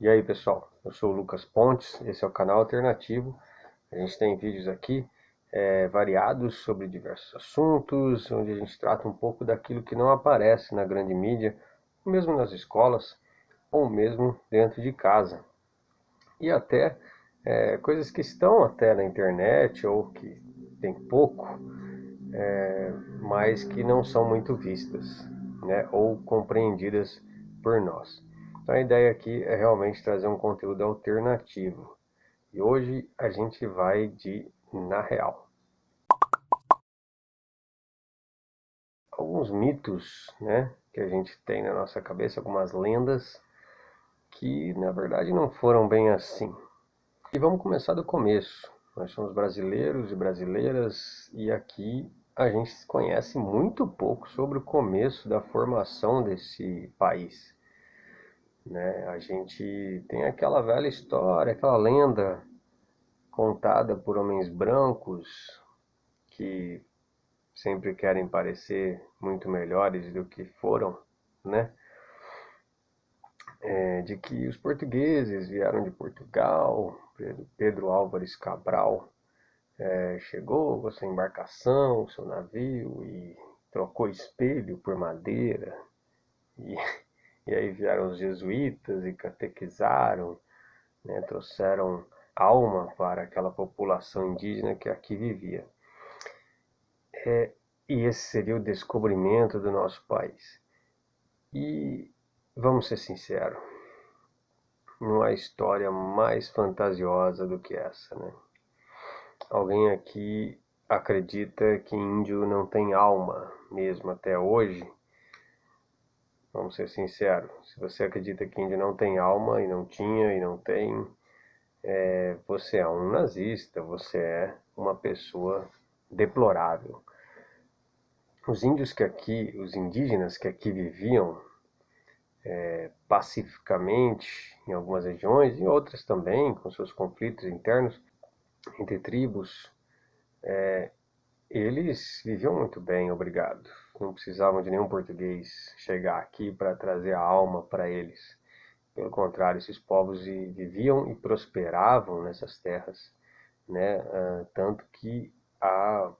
E aí pessoal, eu sou o Lucas Pontes, esse é o canal Alternativo. A gente tem vídeos aqui variados sobre diversos assuntos, onde a gente trata um pouco daquilo que não aparece na grande mídia, mesmo nas escolas, ou mesmo dentro de casa. E até coisas que estão até na internet, ou que tem pouco, mas que não são muito vistas, né, ou compreendidas por nós. Então a ideia aqui é realmente trazer um conteúdo alternativo. E hoje a gente vai de Na Real. Alguns mitos, né, que a gente tem na nossa cabeça, algumas lendas que na verdade não foram bem assim. E vamos começar do começo. Nós somos brasileiros e brasileiras e aqui a gente conhece muito pouco sobre o começo da formação desse país, né? A gente tem aquela velha história, aquela lenda contada por homens brancos que sempre querem parecer muito melhores do que foram, né? De que os portugueses vieram de Portugal, Pedro Álvares Cabral chegou com a sua embarcação, seu navio e trocou espelho por madeira. E, e aí vieram os jesuítas e catequizaram, né, trouxeram alma para aquela população indígena que aqui vivia. E esse seria o descobrimento do nosso país. E vamos ser sinceros, não há história mais fantasiosa do que essa, né? Alguém aqui acredita que índio não tem alma mesmo até hoje? Vamos ser sinceros, se você acredita que índio não tem alma e não tinha e não tem, você é um nazista, você é uma pessoa deplorável. Os índios que aqui, os indígenas que aqui viviam pacificamente em algumas regiões, em outras também, com seus conflitos internos entre tribos, eles viviam muito bem, obrigado. Não precisavam de nenhum português chegar aqui para trazer a alma para eles. Pelo contrário, esses povos viviam e prosperavam nessas terras, né? Tanto que a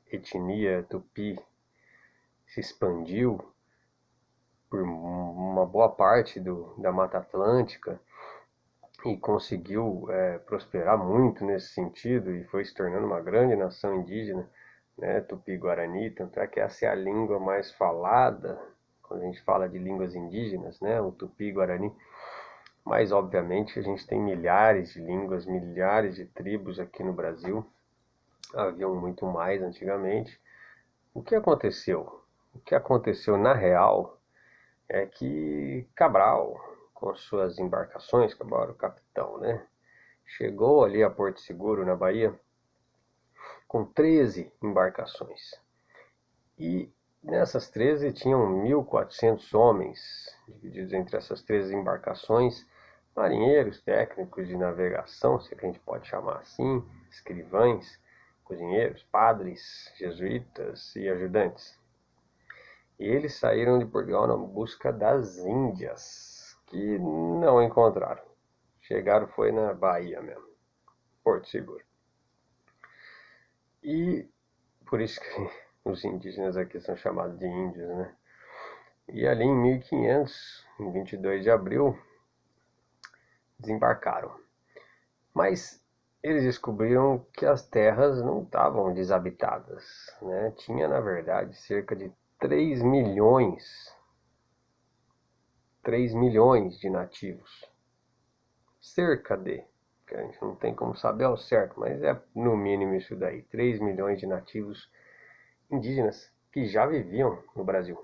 etnia tupi se expandiu por uma boa parte da Mata Atlântica e conseguiu prosperar muito nesse sentido e foi se tornando uma grande nação indígena, né, Tupi-Guarani, tanto é que essa é a língua mais falada quando a gente fala de línguas indígenas, né, o Tupi-Guarani. Mas obviamente a gente tem milhares de línguas, milhares de tribos aqui no Brasil, haviam muito mais antigamente. O que aconteceu? O que aconteceu na real é que Cabral, com suas embarcações, Cabral era o capitão, né? Chegou ali a Porto Seguro, na Bahia, com 13 embarcações. E nessas 13 tinham 1.400 homens, divididos entre essas 13 embarcações, marinheiros, técnicos de navegação, se a gente pode chamar assim, escrivães, cozinheiros, padres, jesuítas e ajudantes. E eles saíram de Portugal na busca das Índias, que não encontraram. Chegaram foi na Bahia mesmo, Porto Seguro. E por isso que os indígenas aqui são chamados de índios, né? E ali em 1500, em 22 de abril, desembarcaram. Mas eles descobriram que as terras não estavam desabitadas, né? Tinha, na verdade, cerca de 3 milhões de nativos. Cerca de, que a gente não tem como saber ao certo, mas é no mínimo isso daí, 3 milhões de nativos indígenas que já viviam no Brasil.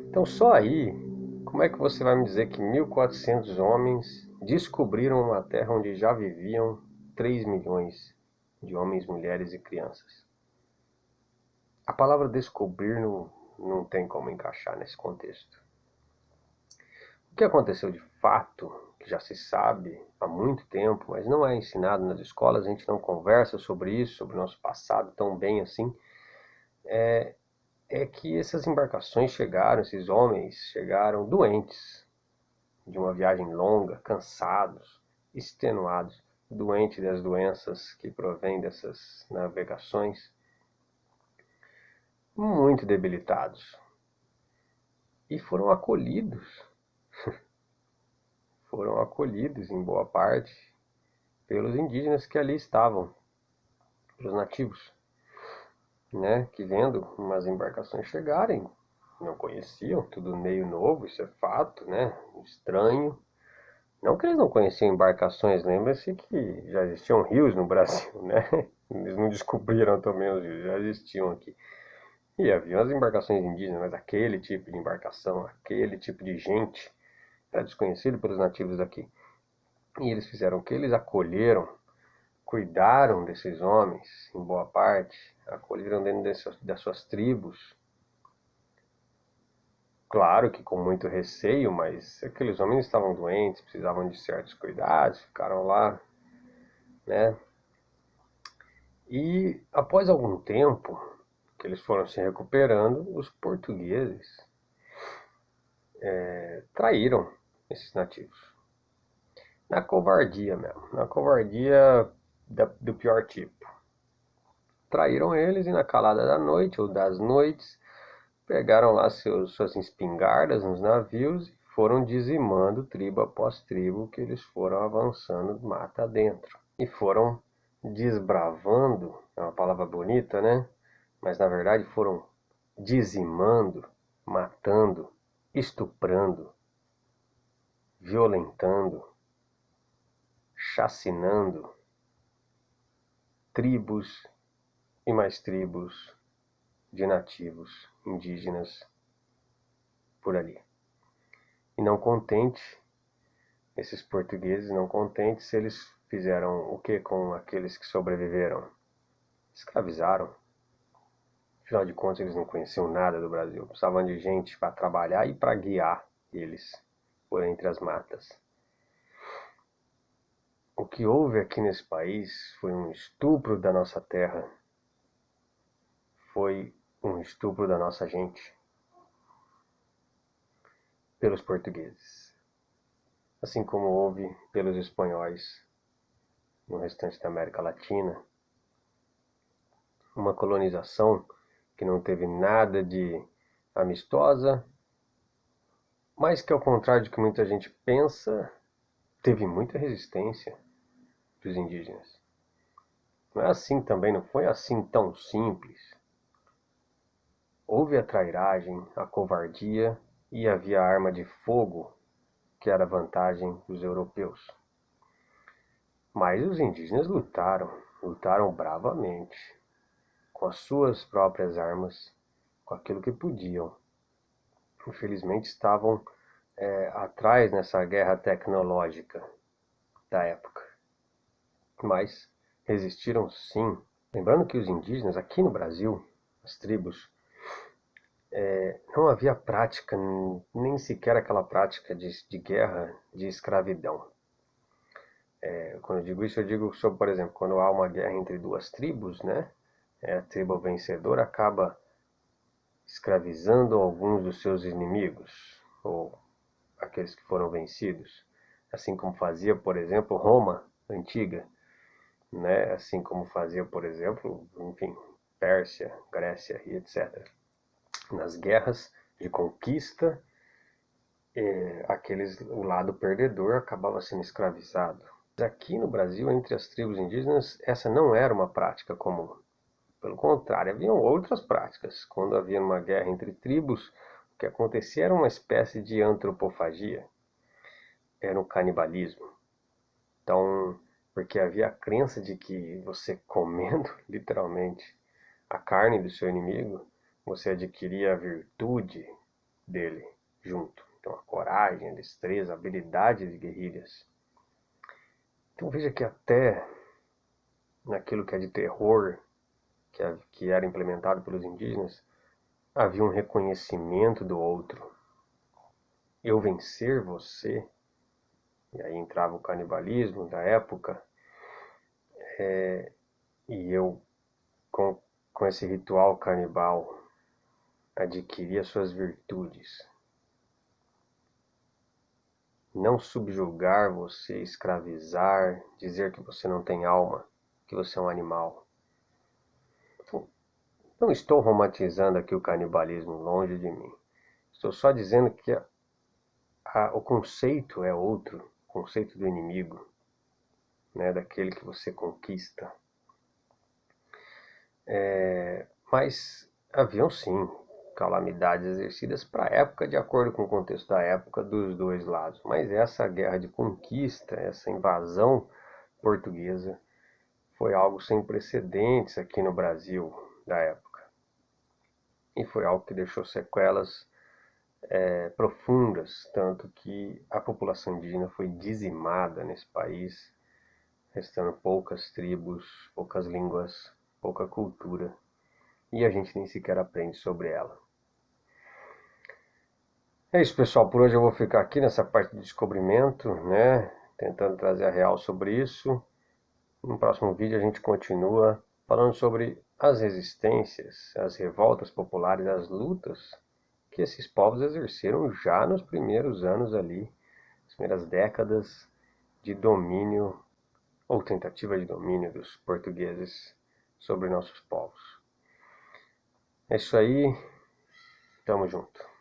Então só aí, como é que você vai me dizer que 1.400 homens descobriram uma terra onde já viviam 3 milhões de homens, mulheres e crianças? A palavra descobrir não tem como encaixar nesse contexto. O que aconteceu de fato, que já se sabe há muito tempo, mas não é ensinado nas escolas, a gente não conversa sobre isso, sobre o nosso passado tão bem assim, é que essas embarcações chegaram, esses homens chegaram doentes, de uma viagem longa, cansados, extenuados, doentes das doenças que provêm dessas navegações, muito debilitados. E foram acolhidos em boa parte pelos indígenas que ali estavam, pelos nativos, né, que vendo umas embarcações chegarem, não conheciam, tudo meio novo, isso é fato, né, estranho. Não que eles não conheciam embarcações, lembra-se que já existiam rios no Brasil, né? Eles não descobriram também os rios, já existiam aqui. E havia as embarcações indígenas, mas aquele tipo de embarcação, aquele tipo de gente, era desconhecido pelos nativos daqui. E eles fizeram o que? Eles acolheram, cuidaram desses homens, em boa parte, acolheram dentro das suas tribos. Claro que com muito receio, mas aqueles homens estavam doentes, precisavam de certos cuidados, ficaram lá, né? E após algum tempo que eles foram se recuperando, os portugueses traíram esses nativos. Na covardia mesmo, na covardia do pior tipo. Traíram eles e na calada da noite ou das noites pegaram lá suas espingardas nos navios e foram dizimando tribo após tribo que eles foram avançando mata dentro. E foram desbravando, é uma palavra bonita, né? Mas na verdade foram dizimando, matando, estuprando, violentando, chacinando tribos e mais tribos de nativos indígenas por ali. E não contente, esses portugueses não contentes, eles fizeram o que com aqueles que sobreviveram? Escravizaram. Afinal de contas, eles não conheciam nada do Brasil. Precisavam de gente para trabalhar e para guiar eles por entre as matas. O que houve aqui nesse país foi um estupro da nossa terra. Foi um estupro da nossa gente pelos portugueses. Assim como houve pelos espanhóis no restante da América Latina. Uma colonização que não teve nada de amistosa, mas que ao contrário do que muita gente pensa, teve muita resistência dos indígenas. Não é assim também, não foi assim tão simples. Houve a trairagem, a covardia e havia a arma de fogo, que era a vantagem dos europeus. Mas os indígenas lutaram bravamente, com as suas próprias armas, com aquilo que podiam. Infelizmente estavam atrás nessa guerra tecnológica da época. Mas resistiram sim. Lembrando que os indígenas aqui no Brasil, as tribos, não havia prática, nem sequer aquela prática de guerra, de escravidão. Quando eu digo isso, eu digo sobre, por exemplo, quando há uma guerra entre duas tribos, né? A tribo vencedora acaba escravizando alguns dos seus inimigos, ou aqueles que foram vencidos. Assim como fazia, por exemplo, Roma antiga, né? Assim como fazia, por exemplo, enfim, Pérsia, Grécia e etc. Nas guerras de conquista, o lado perdedor acabava sendo escravizado. Aqui no Brasil, entre as tribos indígenas, essa não era uma prática comum. Pelo contrário, haviam outras práticas. Quando havia uma guerra entre tribos, o que acontecia era uma espécie de antropofagia. Era um canibalismo. Então, porque havia a crença de que você comendo, literalmente, a carne do seu inimigo, você adquiria a virtude dele junto. Então, a coragem, a destreza, a habilidade de guerrilhas. Então, veja que até naquilo que é de terror, que era implementado pelos indígenas, havia um reconhecimento do outro. Eu vencer você, e aí entrava o canibalismo da época, e eu, com esse ritual canibal, adquiria suas virtudes. não subjugar você, escravizar, dizer que você não tem alma, que você é um animal. Não estou romantizando aqui o canibalismo, longe de mim. Estou só dizendo que o conceito é outro, o conceito do inimigo, né, daquele que você conquista. Mas haviam sim calamidades exercidas para a época, de acordo com o contexto da época, dos dois lados. Mas essa guerra de conquista, essa invasão portuguesa, foi algo sem precedentes aqui no Brasil da época. E foi algo que deixou sequelas profundas, tanto que a população indígena foi dizimada nesse país, restando poucas tribos, poucas línguas, pouca cultura, e a gente nem sequer aprende sobre ela. É isso, pessoal, por hoje eu vou ficar aqui nessa parte de descobrimento, né, tentando trazer a real sobre isso. No próximo vídeo a gente continua falando sobre as resistências, as revoltas populares, as lutas que esses povos exerceram já nos primeiros anos ali, as primeiras décadas de domínio ou tentativa de domínio dos portugueses sobre nossos povos. É isso aí, tamo junto.